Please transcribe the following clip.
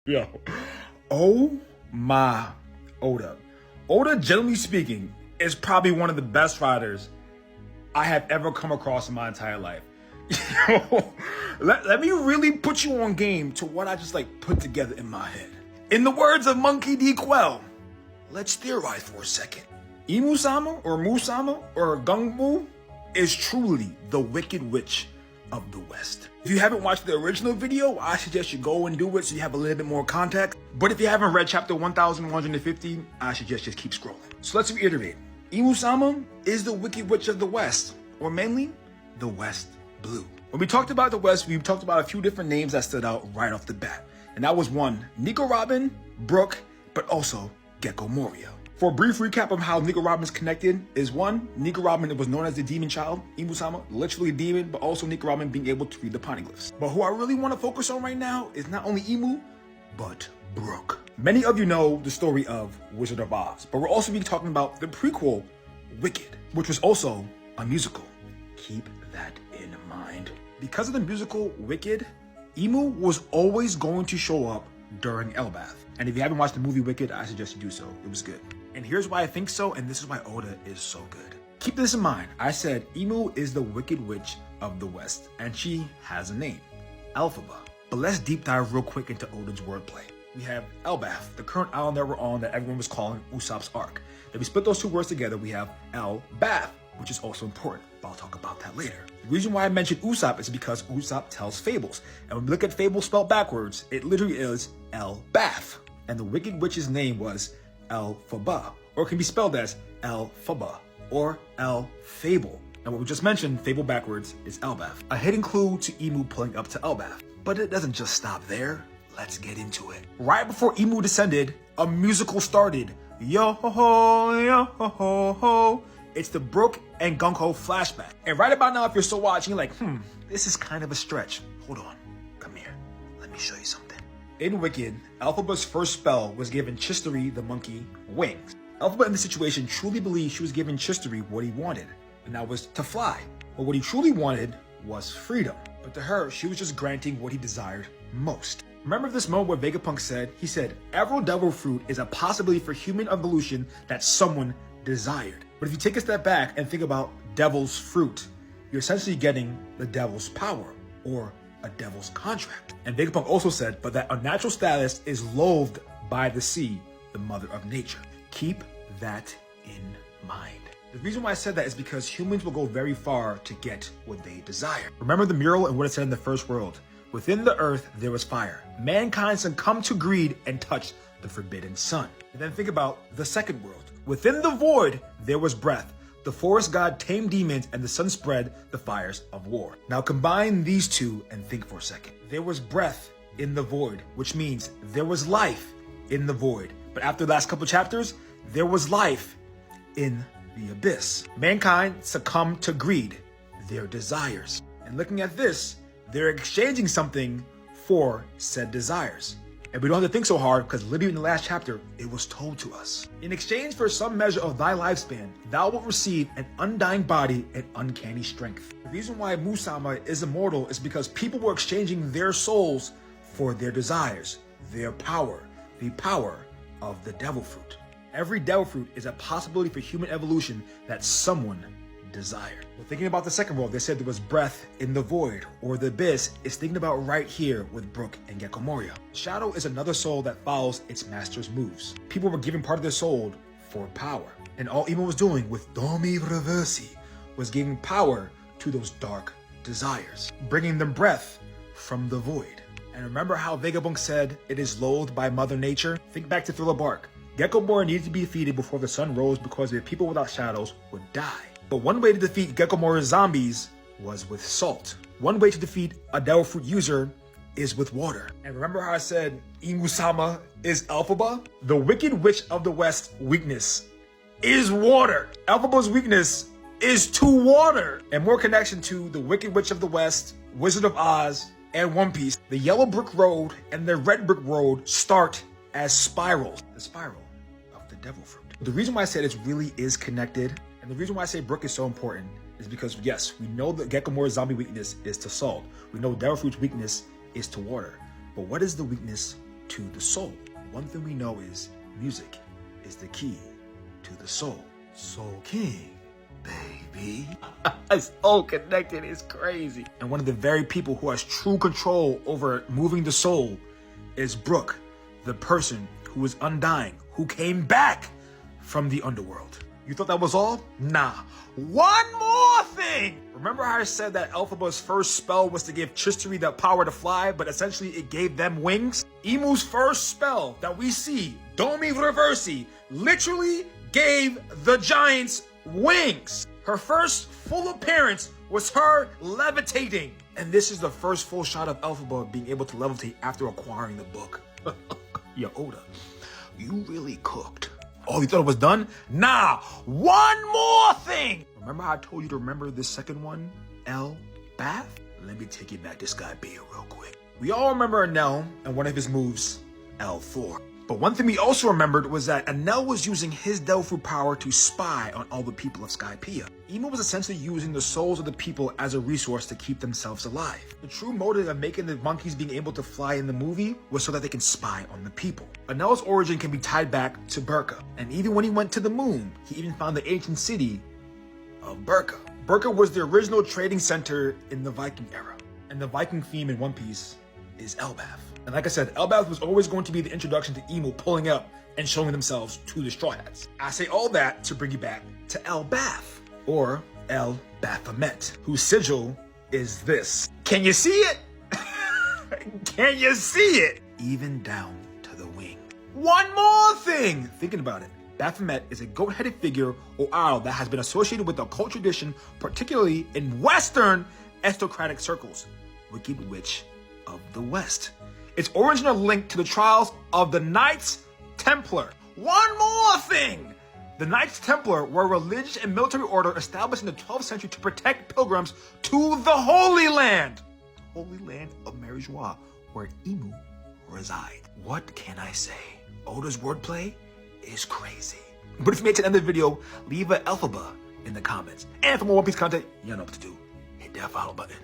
Yo. Oh my Oda. Oda, generally speaking, is probably one of the best writers I have ever come across in my entire life. Yo, let me really put you on game to what I just put together in my head. In the words of Monkey D. Quell, let's theorize for a second. Imu-sama or Musama or Gungmu is truly the Wicked Witch of the West. If you haven't watched the original video, I suggest you go and do it so you have a little bit more context. But if you haven't read chapter 1150, I suggest just keep scrolling. So let's reiterate. Imu-sama is the Wicked Witch of the West, or mainly the West Blue. When we talked about the West, we talked about a few different names that stood out right off the bat. And that was one, Nico Robin, Brook, but also Gecko Moria. For a brief recap of how Nico Robin is connected is one, Nico Robin was known as the demon child, Imu-sama, literally demon, but also Nico Robin being able to read the poneglyphs. But who I really want to focus on right now is not only Imu, but Brook. Many of you know the story of Wizard of Oz, but we're also be talking about the prequel, Wicked, which was also a musical. Keep that in mind. Because of the musical Wicked, Imu was always going to show up during Elbaf. And if you haven't watched the movie Wicked, I suggest you do so. It was good. And here's why I think so, and this is why Oda is so good. Keep this in mind. I said Imu is the Wicked Witch of the West, and she has a name, Elphaba. But let's deep dive real quick into Oda's wordplay. We have Elbaf, the current island that we're on that everyone was calling Usopp's Ark. If we split those two words together, we have Elbaf, which is also important, but I'll talk about that later. The reason why I mentioned Usopp is because Usopp tells fables. And when we look at fables spelled backwards, it literally is Elbaf. And the Wicked Witch's name was Elphaba, or it can be spelled as Elphaba, or Elphable. And what we just mentioned, fable backwards, is Elbaf. A hidden clue to Imu pulling up to Elbaf. But it doesn't just stop there. Let's get into it. Right before Imu descended, a musical started. Yo ho ho, yo ho ho ho. It's the Brook and Gunko flashback. And right about now, if you're still watching, you're like, this is kind of a stretch. Hold on, come here, let me show you something. In Wicked, Elphaba's first spell was giving Chistery the monkey wings. Elphaba in this situation truly believed she was giving Chistery what he wanted, and that was to fly. But what he truly wanted was freedom. But to her, she was just granting what he desired most. Remember this moment where Vegapunk said, Emerald Devil Fruit is a possibility for human evolution that someone desired. But if you take a step back and think about Devil's Fruit, you're essentially getting the Devil's power, or a Devil's contract. And Vegapunk also said, but that unnatural status is loathed by the sea, the mother of nature. Keep that in mind. The reason why I said that is because humans will go very far to get what they desire. Remember the mural and what it said in the first world. Within the earth, there was fire. Mankind succumbed to greed and touched the forbidden sun. And then think about the second world. Within the void, there was breath. The forest god tamed demons and the sun spread the fires of war. Now combine these two and think for a second. There was breath in the void, which means there was life in the void. But after the last couple chapters, there was life in the abyss. Mankind succumbed to greed, their desires. And looking at this, they're exchanging something for said desires. And we don't have to think so hard because literally in the last chapter, it was told to us. In exchange for some measure of thy lifespan, thou wilt receive an undying body and uncanny strength. The reason why Musama is immortal is because people were exchanging their souls for their desires, their power, the power of the Devil Fruit. Every Devil Fruit is a possibility for human evolution that someone desired. Well, thinking about the second world, they said there was breath in the void, or the abyss is thinking about right here with Brook and Gecko Moria. Shadow is another soul that follows its master's moves. People were giving part of their soul for power. And all Imu was doing with Domi Reversi was giving power to those dark desires, bringing them breath from the void. And remember how Vegapunk said it is loathed by Mother Nature? Think back to Thriller Bark. Gecko Moria needed to be defeated before the sun rose because the people without shadows would die. But one way to defeat Gecko Moria's zombies was with salt. One way to defeat a Devil Fruit user is with water. And remember how I said Imu-sama is Elphaba? The Wicked Witch of the West weakness is water. Elphaba's weakness is to water. And more connection to the Wicked Witch of the West, Wizard of Oz, and One Piece. The Yellow Brick Road and the Red Brick Road start as spirals. The spiral of the Devil Fruit. The reason why I said it really is connected, and the reason why I say Brook is so important, is because yes, we know that Gecko Moria's zombie weakness is to salt. We know Devil Fruit's weakness is to water. But what is the weakness to the soul. One thing we know is music is the key to the soul. Soul King, baby. It's all connected, it's crazy. And one of the very people who has true control over moving the soul is Brooke, the person who is undying, who came back from the underworld. You thought that was all? Nah. One more thing! Remember how I said that Elphaba's first spell was to give Chistery the power to fly, but essentially it gave them wings? Imu's first spell that we see, Domi Reversi, literally gave the giants wings. Her first full appearance was her levitating. And this is the first full shot of Elphaba being able to levitate after acquiring the book. Yo, Oda, you really cooked. Oh, you thought it was done? Nah, one more thing. Remember how I told you to remember this second one? Elbaf? Let me take you back to Skypiea real quick. We all remember Enel and one of his moves, L4. But one thing we also remembered was that Enel was using his Delphi power to spy on all the people of Skypiea. Imu was essentially using the souls of the people as a resource to keep themselves alive. The true motive of making the monkeys being able to fly in the movie was so that they can spy on the people. Enel's origin can be tied back to Berka, and even when he went to the moon, he even found the ancient city of Berka. Berka was the original trading center in the Viking era, and the Viking theme in One Piece is Elbaf. And like I said, Elbaf was always going to be the introduction to Imu pulling up and showing themselves to the Straw Hats. I say all that to bring you back to Elbaf, or El Baphomet, whose sigil is this. Can you see it? Can you see it? Even down to the wing. One more thing! Thinking about it, Baphomet is a goat-headed figure or owl that has been associated with the occult tradition, particularly in Western aristocratic circles. Wicked Witch of the West. Its origin are linked to the trials of the Knights Templar. One more thing! The Knights Templar were a religious and military order established in the 12th century to protect pilgrims to the Holy Land. Holy Land of Mary-Geoise, where Imu reside. What can I say? Oda's wordplay is crazy. But if you made it to the end of the video, leave an Elphaba in the comments. And for more One Piece content, you know what to do. Hit that follow button.